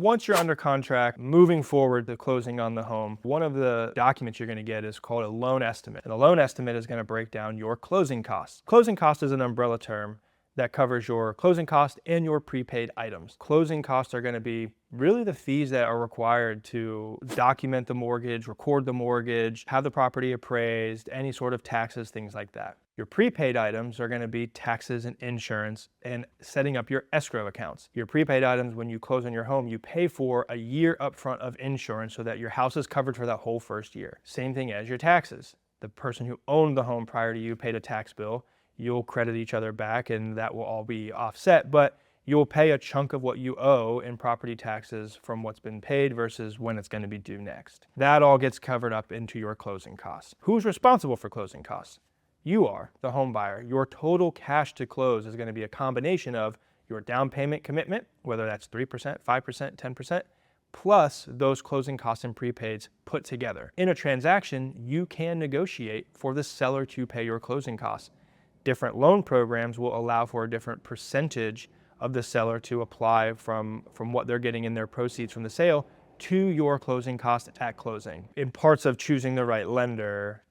Once you're under contract, moving forward to closing on the home, one of the documents you're going to get is called a loan estimate. And the loan estimate is going to break down your closing costs. Closing cost is an umbrella term that covers your closing cost and your prepaid items. Closing costs are going to be really the fees that are required to document the mortgage, record the mortgage, have the property appraised, any sort of taxes, things like that. Your prepaid items are going to be taxes and insurance and setting up your escrow accounts. Your prepaid items, when you close on your home, you pay for a year upfront of insurance so that your house is covered for that whole first year. Same thing as your taxes. The person who owned the home prior to you paid a tax bill. You'll credit each other back and that will all be offset, but you'll pay a chunk of what you owe in property taxes from what's been paid versus when it's going to be due next. That all gets covered up into your closing costs. Who's responsible for closing costs? You are, the home buyer. Your total cash to close is going to be a combination of your down payment commitment, whether that's 3%, 5%, 10%, plus those closing costs and prepaids put together. In a transaction, you can negotiate for the seller to pay your closing costs. Different loan programs will allow for a different percentage of the seller to apply from what they're getting in their proceeds from the sale to your closing costs at closing. In parts of choosing the right lender,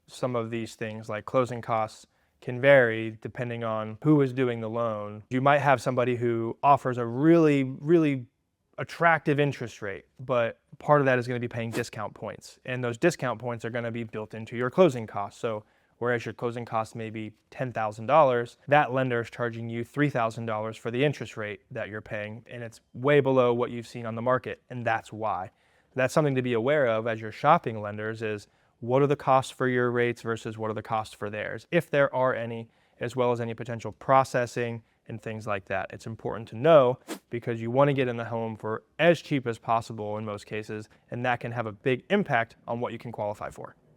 some of these things like closing costs can vary depending on who is doing the loan. You might have somebody who offers a really attractive interest rate, but part of that is going to be paying discount points. And those discount points are going to be built into your closing costs. So whereas your closing cost may be $10,000, that lender is charging you $3,000 for the interest rate that you're paying, and it's way below what you've seen on the market, and that's why. That's something to be aware of as you're shopping lenders is what are the costs for your rates versus what are the costs for theirs, if there are any, as well as any potential processing and things like that. It's important to know because you want to get in the home for as cheap as possible in most cases, and that can have a big impact on what you can qualify for.